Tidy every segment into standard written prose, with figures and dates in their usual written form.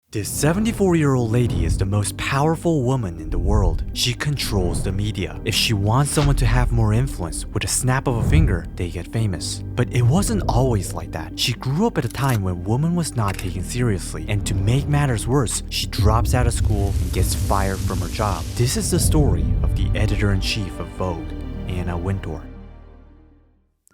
This 74-year-old lady is the most powerful woman in the world. She controls the media. If she wants someone to have more influence, with a snap of a finger, they get famous. But it wasn't always like that. She grew up at a time when woman was not taken seriously, and to make matters worse, she drops out of school and gets fired from her job. This is the story of the editor-in-chief of Vogue, Anna Wintour.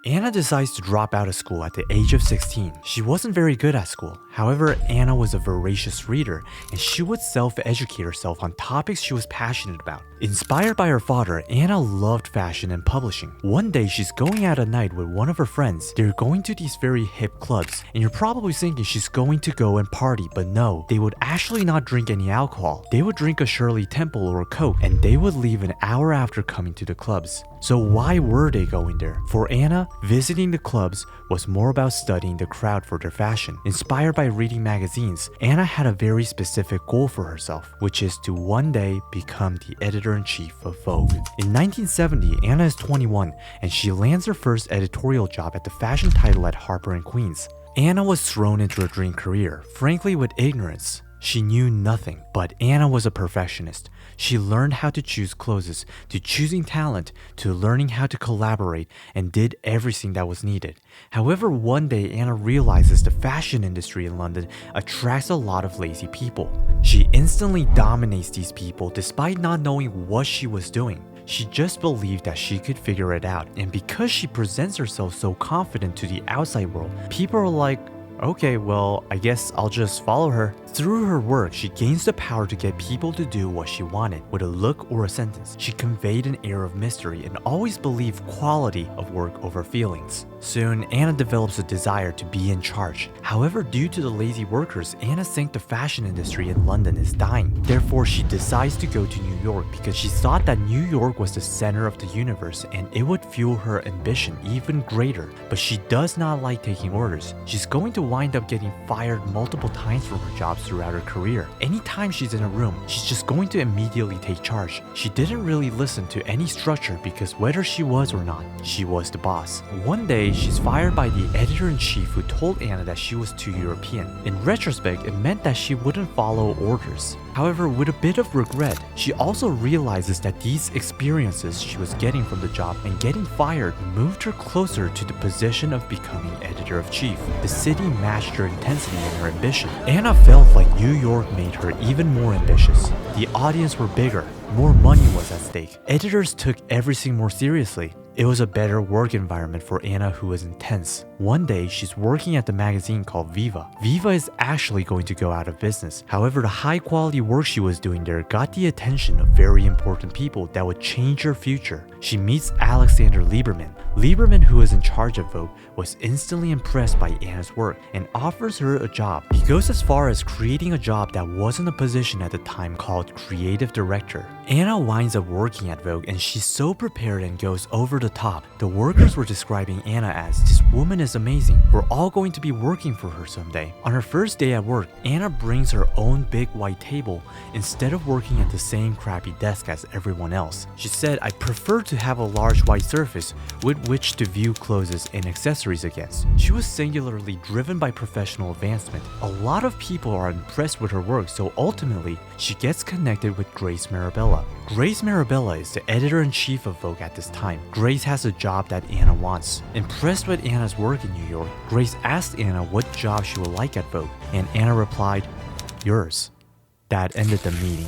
Anna decides to drop out of school at the age of 16. She wasn't very good at school. However, Anna was a voracious reader, and she would self-educate herself on topics she was passionate about. Inspired by her father, Anna loved fashion and publishing. One day, she's going out at night with one of her friends. They're going to these very hip clubs, and you're probably thinking she's going to go and party, but no, they would actually not drink any alcohol. They would drink a Shirley Temple or a Coke, and they would leave an hour after coming to the clubs. So why were they going there? For Anna, visiting the clubs was more about studying the crowd for their fashion. Inspired by reading magazines, Anna had a very specific goal for herself, which is to one day become the editor-in-chief of Vogue. In 1970, Anna is 21, and she lands her first editorial job at the fashion title at Harper & Queens. Anna was thrown into a dream career, frankly with ignorance. She knew nothing, but Anna was a perfectionist. She learned how to choose clothes, to choosing talent, to learning how to collaborate, and did everything that was needed. However, one day Anna realizes the fashion industry in London attracts a lot of lazy people. She instantly dominates these people despite not knowing what she was doing. She just believed that she could figure it out, and because she presents herself so confident to the outside world, people are like, okay, well, I guess I'll just follow her. Through her work, she gains the power to get people to do what she wanted. With a look or a sentence, she conveyed an air of mystery and always believed quality of work over feelings. Soon, Anna develops a desire to be in charge. However, due to the lazy workers, Anna thinks the fashion industry in London is dying. Therefore, she decides to go to New York because she thought that New York was the center of the universe and it would fuel her ambition even greater. But she does not like taking orders. She's going to wind up getting fired multiple times from her jobs throughout her career. Anytime she's in a room, she's just going to immediately take charge. She didn't really listen to any structure because whether she was or not, she was the boss. One day, she's fired by the editor-in-chief who told Anna that she was too European. In retrospect, it meant that she wouldn't follow orders. However, with a bit of regret, she also realizes that these experiences she was getting from the job and getting fired moved her closer to the position of becoming editor-in-chief. The city matched her intensity and her ambition. Anna felt like New York made her even more ambitious. The audience were bigger, more money was at stake. Editors took everything more seriously. It was a better work environment for Anna, who was intense. One day, she's working at the magazine called Viva. Viva is actually going to go out of business. However, the high-quality work she was doing there got the attention of very important people that would change her future. She meets Alexander Lieberman. Lieberman, who is in charge of Vogue, was instantly impressed by Anna's work and offers her a job. He goes as far as creating a job that wasn't a position at the time called creative director. Anna winds up working at Vogue and she's so prepared and goes over the top. The workers were describing Anna as, "This woman is amazing. We're all going to be working for her someday." On her first day at work, Anna brings her own big white table instead of working at the same crappy desk as everyone else. She said, "I prefer to have a large white surface with which to view clothes and accessories against." She was singularly driven by professional advancement. A lot of people are impressed with her work, so ultimately, she gets connected with Grace Marabella. Grace Marabella is the editor-in-chief of Vogue at this time. Grace has a job that Anna wants. Impressed with Anna's work in New York, Grace asked Anna what job she would like at Vogue, and Anna replied, "Yours." That ended the meeting.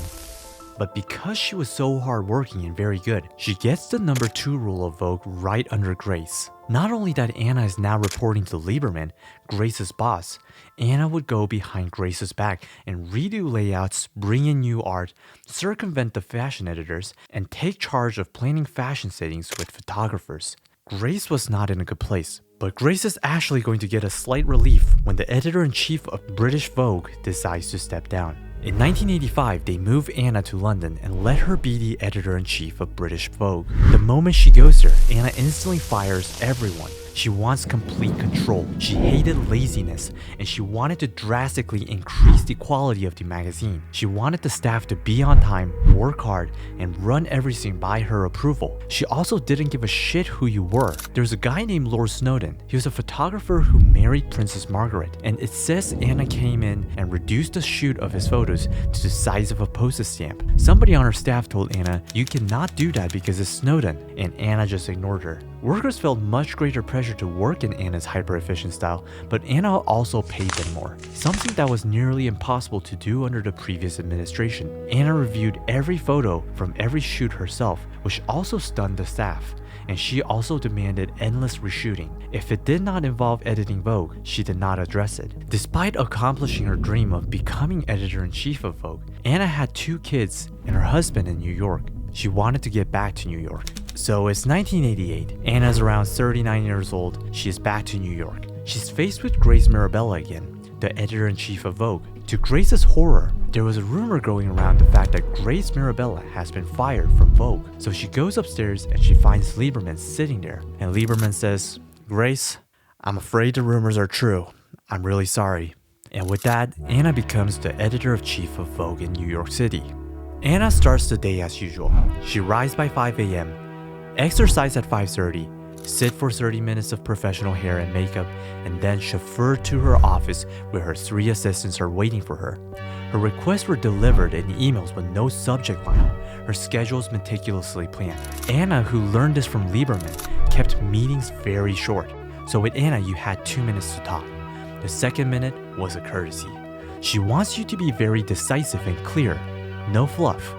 But because she was so hardworking and very good, she gets the number 2 role of Vogue right under Grace. Not only that Anna is now reporting to Lieberman, Grace's boss, Anna would go behind Grace's back and redo layouts, bring in new art, circumvent the fashion editors, and take charge of planning fashion settings with photographers. Grace was not in a good place, but Grace is actually going to get a slight relief when the editor-in-chief of British Vogue decides to step down. In 1985, they move Anna to London and let her be the editor-in-chief of British Vogue. The moment she goes there, Anna instantly fires everyone. She wants complete control. She hated laziness, and she wanted to drastically increase the quality of the magazine. She wanted the staff to be on time, work hard, and run everything by her approval. She also didn't give a shit who you were. There's a guy named Lord Snowdon. He was a photographer who married Princess Margaret, and it says Anna came in and reduced the shoot of his photos to the size of a postage stamp. Somebody on her staff told Anna, "You cannot do that because it's Snowdon," and Anna just ignored her. Workers felt much greater pressure to work in Anna's hyper-efficient style, but Anna also paid them more, something that was nearly impossible to do under the previous administration. Anna reviewed every photo from every shoot herself, which also stunned the staff, and she also demanded endless reshooting. If it did not involve editing Vogue, she did not address it. Despite accomplishing her dream of becoming editor-in-chief of Vogue, Anna had 2 kids and her husband in New York. She wanted to get back to New York. So it's 1988. Anna's around 39 years old. She is back to New York. She's faced with Grace Mirabella again, the editor-in-chief of Vogue. To Grace's horror, there was a rumor going around the fact that Grace Mirabella has been fired from Vogue. So she goes upstairs and she finds Lieberman sitting there. And Lieberman says, "Grace, I'm afraid the rumors are true. I'm really sorry." And with that, Anna becomes the editor-in-chief of Vogue in New York City. Anna starts the day as usual. She rises by 5 a.m., exercise at 5:30, sit for 30 minutes of professional hair and makeup, and then chauffeur to her office where her 3 assistants are waiting for her. Her requests were delivered in emails with no subject line. Her schedule is meticulously planned. Anna, who learned this from Lieberman, kept meetings very short. So with Anna, you had 2 minutes to talk. The second minute was a courtesy. She wants you to be very decisive and clear. No fluff.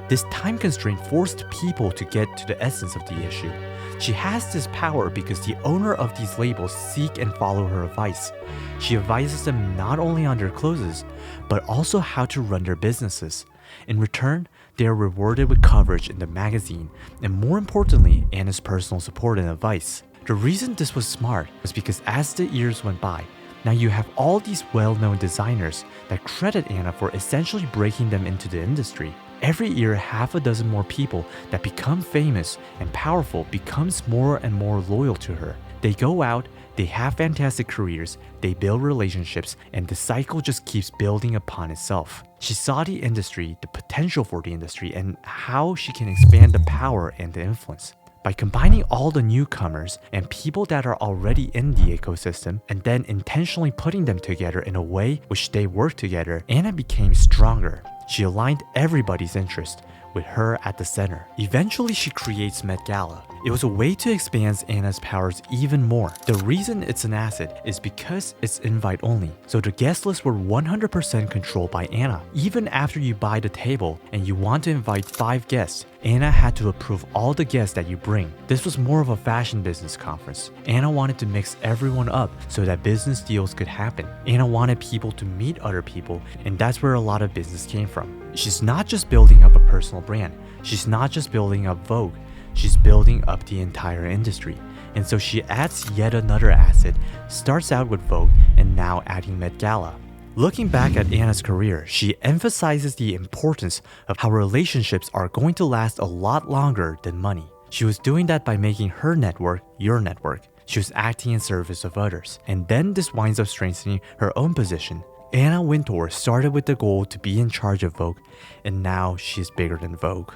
This time constraint forced people to get to the essence of the issue. She has this power because the owner of these labels seek and follow her advice. She advises them not only on their clothes, but also how to run their businesses. In return, they are rewarded with coverage in the magazine, and more importantly, Anna's personal support and advice. The reason this was smart was because as the years went by, now you have all these well-known designers that credit Anna for essentially breaking them into the industry. Every year, half a dozen more people that become famous and powerful becomes more and more loyal to her. They go out, they have fantastic careers, they build relationships, and the cycle just keeps building upon itself. She saw the industry, the potential for the industry, and how she can expand the power and the influence. By combining all the newcomers and people that are already in the ecosystem and then intentionally putting them together in a way which they work together, Anna became stronger. She aligned everybody's interest, with her at the center. Eventually, she creates Met Gala. It was a way to expand Anna's powers even more. The reason it's an asset is because it's invite only, so the guest lists were 100% controlled by Anna. Even after you buy the table and you want to invite 5 guests, Anna had to approve all the guests that you bring. This was more of a fashion business conference. Anna wanted to mix everyone up so that business deals could happen. Anna wanted people to meet other people, and that's where a lot of business came from. She's not just building up a personal brand. She's not just building up Vogue. She's building up the entire industry. And so she adds yet another asset, starts out with Vogue, and now adding Met Gala. Looking back at Anna's career, she emphasizes the importance of how relationships are going to last a lot longer than money. She was doing that by making her network your network. She was acting in service of others. And then this winds up strengthening her own position. Anna Wintour started with the goal to be in charge of Vogue, and now she's bigger than Vogue.